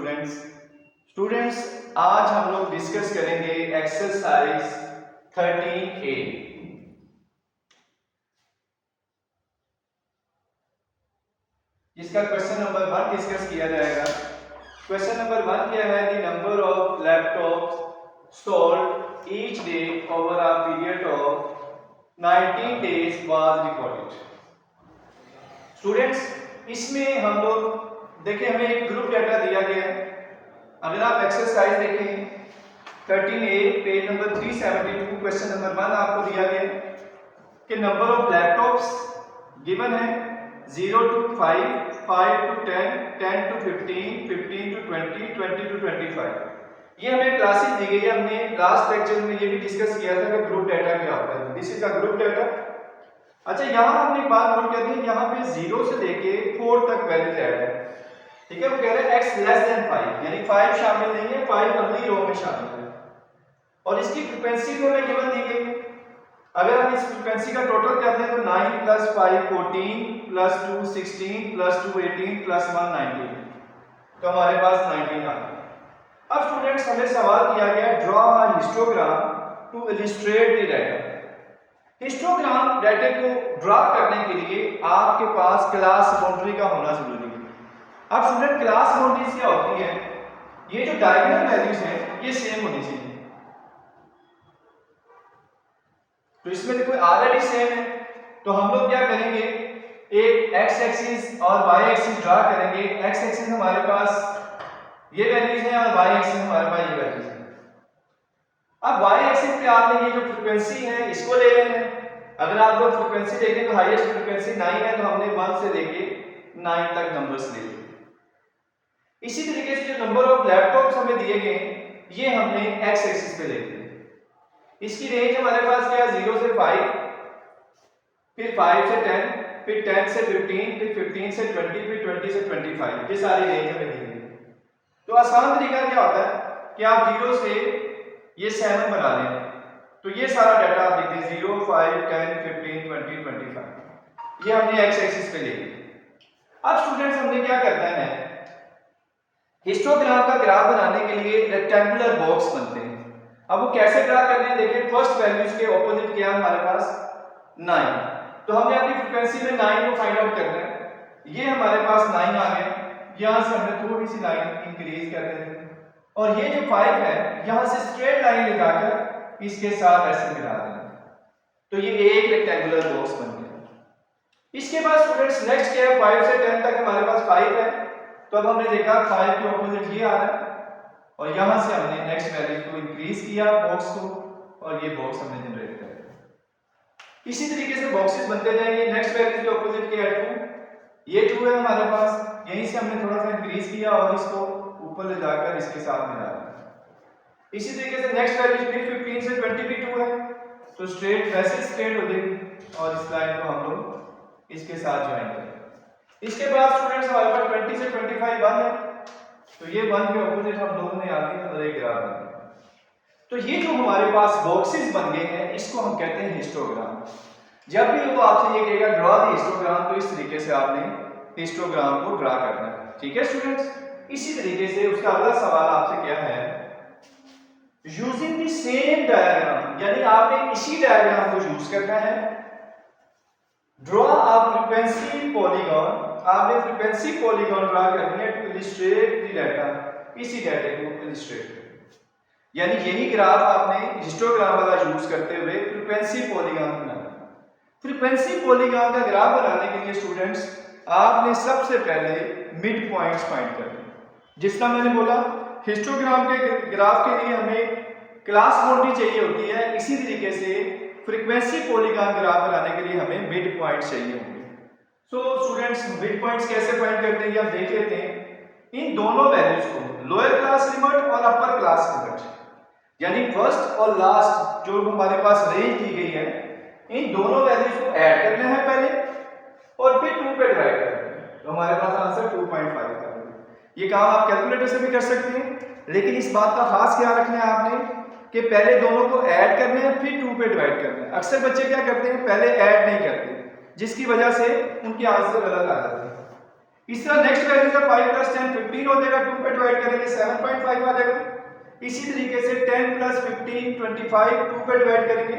Students आज हम लोग डिस्कस करेंगे एक्सरसाइज 13A। जिसका क्वेश्चन नंबर 1 डिस्कस किया जाएगा। क्वेश्चन नंबर 1 क्या है? The number of laptops sold each day over a period of 19 days was recorded. Students इसमें हम लोग देखिए, हमें एक ग्रुप डाटा दिया गया है। अगर आप एक्सरसाइज देखें 13A page number 372 question number 1 आपको दिया गया कि नंबर ऑफ लैपटॉप्स गिवन है 0 to 5, 5 to 10, 10 to 15, 15 to 20, 20 to 25। ये हमें क्लासेस दी गई है। हमने लास्ट लेक्चर में ये भी डिस्कस किया था कि ग्रुप डाटा क्या होता है। This is a group data. अच्छा, यहाँ हमने एक बात नोट कर दी, यहाँ पे 0 से लेके 4 तक वैल्यूज ऐड है। ठीक है, वो कह रहे हैं x लेस देन 5, यानी 5 शामिल नहीं है, 5 अगली रो में शामिल है। और इसकी फ्रीक्वेंसी भी हमें गिवन दी गई है। अगर हम इस फ्रीक्वेंसी का टोटल कर दें तो 9 + 5 14 + 2 16 + 2 18 + 1 19, तो हमारे पास 19 आ गया। अब स्टूडेंट्स हमें सवाल किया गया draw a histogram to illustrate the data. Histogram data को ड्रॉ करने के लिए आपके पास क्लास बाउंड्री का होना जरूरी है। अब स्टूडेंट क्लास बाउंड्रीज क्या होती है? ये जो डायगोनल वैल्यूज हैं ये सेम होनी चाहिए। तो इसमें देखो ऑलरेडी सेम है, तो हम लोग क्या करेंगे, एक x एक्सिस और y एक्सिस ड्रा करेंगे। x एक्सिस हमारे पास ये वैल्यूज हैं और y एक्सिस हमारे पास ये वैल्यूज हैं। अब y एक्सिस पे आपने ये जो फ्रीक्वेंसी है इसको ले लेना है। अगर आप लोग फ्रीक्वेंसी देखें तो हाईएस्ट फ्रीक्वेंसी 9 है, तो हमने 1 से लेके 9 तक नंबर्स ले लिए। इसी तरीके से जो नंबर ऑफ लैपटॉप्स हमें दिए गए ये हमने x एक्सिस पे ले लिए। इसकी रेंज हमारे पास क्या है? 0 से 5, फिर 5 से 10, फिर 10 से 15, फिर 15 से 20, फिर 20 से 25। ये सारी रेंज हमें दी गई। तो आसान तरीका क्या होता है कि आप 0 से ये 7 बना लें, तो ये सारा डाटा आप लिख दें 0 5 10 15 20 25। ये हमने x एक्सिस पे ले लिया। अब स्टूडेंट्स हमने क्या करना है, हिस्टोग्राम का ग्राफ बनाने के लिए रेक्टेंगुलर बॉक्स बनते हैं। अब वो कैसे ड्रा करने हैं? देखिए, फर्स्ट वैल्यूज के ऑपोजिट क्या है हमारे पास? 9। तो हमने अपनी फ्रीक्वेंसी में 9 को फाइंड आउट करना है। ये हमारे पास 9 आ गया, यहां से हमने थोड़ी सी लाइन इंक्रीज कर देनी है और ये जो 5 है यहां से स्ट्रेट लाइन लगाकर इसके साथ ऐसे मिला देना। तो ये एक रेक्टेंगुलर बॉक्स बन गया। इसके बाद स्टूडेंट्स नेक्स्ट क्या है? 5 से 10 तक हमारे पास 5 है, तो अब हमने देखा 5 के ऑपोजिट ये आ रहा है और यहां से हमने नेक्स्ट वैल्यू को इंक्रीज किया बॉक्स को, और ये बॉक्स हमने जनरेट कर दिया। इसी तरीके से बॉक्सेस बनते जाएंगे। नेक्स्ट वैल्यू के ऑपोजिट क्या है? 2, ये 2 है हमारे पास, यहीं से हमने थोड़ा सा इंक्रीज किया और इसको ऊपर ले जाकर इसके साथ मिला दिया। इसी तरीके से नेक्स्ट वैल्यू फिर 15 से 20 भी 2 है, तो स्ट्रेट वैसे स्ट्रेट हो जाएगी और इस लाइन को हम लोग इसके साथ ज्वाइन करेंगे। इसके बाद स्टूडेंट्स हमारे पास 20 से 25 1 है, तो ये 1 के ऑपोजिट हम लोगों ने आगे और एक ग्राफ बनाया। तो ये जो हमारे पास बॉक्सेस बन गए हैं इसको हम कहते हैं हिस्टोग्राम। जब भी वो आपसे ये कहेगा ड्रॉ द हिस्टोग्राम, तो इस तरीके से आपने हिस्टोग्राम को ड्रा करना है। ठीक है स्टूडेंट्स, इसी तरीके से उसका अगला सवाल आपसे क्या है, यूजिंग द सेम डायग्राम, यानी आपने इसी डायग्राम को यूज करना है। ड्रॉ अ फ्रीक्वेंसी पॉलीगॉन, आपने फ्रीक्वेंसी पॉलीगॉन ड्रा करनी है टू इलस्ट्रेट द डाटा, इसी डाटा को इलस्ट्रेट करना, यानी यही ग्राफ आपने हिस्टोग्राम वाला यूज करते हुए फ्रीक्वेंसी पॉलीगॉन बनाना। फ्रीक्वेंसी पॉलीगॉन का ग्राफ बनाने के लिए स्टूडेंट्स आपने सबसे पहले मिड पॉइंट्स फाइंड करने। जिस तरह मैंने बोला हिस्टोग्राम के ग्राफ के लिए हमें क्लास बाउंड्री चाहिए होती है, इसी तरीके से फ्रीक्वेंसी पॉलीगॉन ग्राफ बनाने के लिए हमें मिड पॉइंट चाहिए होंगे। सो स्टूडेंट्स मिड पॉइंट्स कैसे फाइंड करते हैं, आप देख लेते हैं। इन दोनों वैल्यूज को लोअर क्लास लिमिट और अपर क्लास लिमिट, यानी फर्स्ट और लास्ट जो हमारे पास रेंज दी गई है, इन दोनों वैल्यूज को ऐड करना है पहले और फिर 2 पे डिवाइड करना है, तो हमारे पास आंसर 2.5 का है। ये काम आप कैलकुलेटर से भी कर सकते हैं, लेकिन इस बात का खास ख्याल रखना है आपने कि पहले दोनों को ऐड करना है फिर 2 पे डिवाइड करना है। अक्सर बच्चे क्या करते हैं, पहले ऐड नहीं करते, जिसकी वजह से उनके आंसर गलत आ जाते हैं। इस तरह नेक्स्ट वैल्यू से 5 प्लस 10 15 हो जाएगा, 2 पे डिवाइड करेंगे 7.5 आ जाएगा। इसी तरीके से 10 प्लस 15 25, 2 पे डिवाइड करेंगे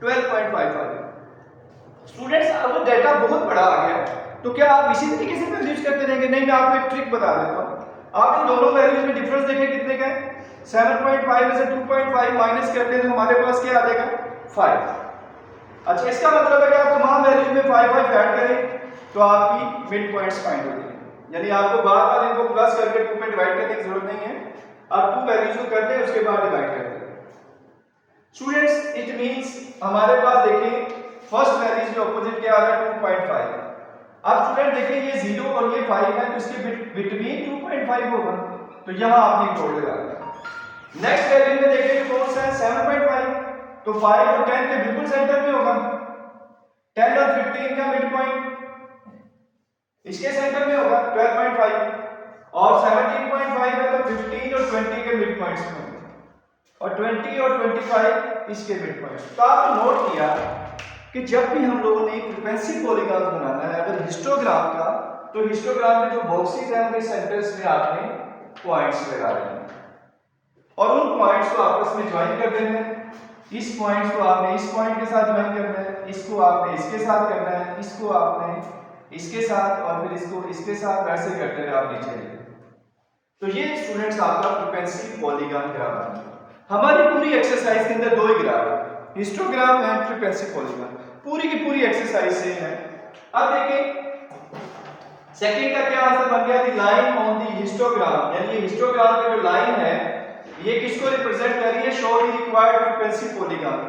12.5 आ जाएगा। स्टूडेंट्स अब डेटा बहुत बड़ा आ गया, तो क्या आप इसी तरीके से वैल्यूज करते रहेंगे? नहीं, मैं आपको एक ट्रिक बता देता हूँ। आप इन दोनों वैल्यूज में डिफरेंस देखें कितने का है। 7.5 में से 2.5 माइनस करते हैं तो हमारे पास क्या आ जाएगा 5। अच्छा, इसका मतलब है कि आप तमाम वैल्यूज में 5 ऐड करें तो आपकी मिड पॉइंट्स फाइंड हो जाएंगे। यानी आपको बार बार इनको प्लस करके 2 पे डिवाइड करने की जरूरत नहीं है, आप 2 वैल्यूज को करते हैं उसके बाद डिवाइड करते हैं। स्टूडेंट्स इट मींस हमारे पास देखिए फर्स्ट वैल्यूज के ऑपोजिट क्या आ रहा है 2.5। अब स्टूडेंट देखिए ये 0 और ये 5 है तो इसके बिटवीन 2.5 होगा, तो यहां आपने एक डॉट लगा दिया। नेक्स्ट वैल्यू में देखिए कौन सा है 7.5, तो 5 और 10 के बिल्कुल सेंटर में होगा। 10 और 15 का मिड पॉइंट इसके सेंटर में होगा 12.5, और 17.5 है तो 15 और 20 के मिड पॉइंट्स में होगा, और 20 और 25 इसके मिड पॉइंट्स। तो आपने नोट किया कि जब भी हम लोगों ने फ्रीक्वेंसी पॉलीगॉन बनाना है अगर हिस्टोग्राम का, तो हिस्टोग्राम में जो बॉक्सेस हैं उनके सेंटर्स में आपने पॉइंट्स लगा देने और उन पॉइंट्स को आपस में ज्वाइन कर देना है। इस पॉइंट्स को आपने इस पॉइंट के साथ ज्वाइन करना है, इसको आपने इसके साथ करना है, इसको आपने इसके साथ, और फिर इसको इसके साथ, वैसे करते हुए आप नीचे जाइए। तो ये स्टूडेंट्स आपका फ्रीक्वेंसी पॉलीगॉन ग्राफ है। हमारी पूरी एक्सरसाइज के अंदर दो ही ग्राफ है, हिस्टोग्राम एंड फ्रीक्वेंसी पॉलीगॉन। पूरी की पूरी एक्सरसाइज सेम है। अब देखिए सेकंड का क्या आंसर बन गया, the line on the histogram, यानी हिस्टोग्राम की जो लाइन है ये किसको रिप्रेजेंट कर रही है, show the required frequency polygon.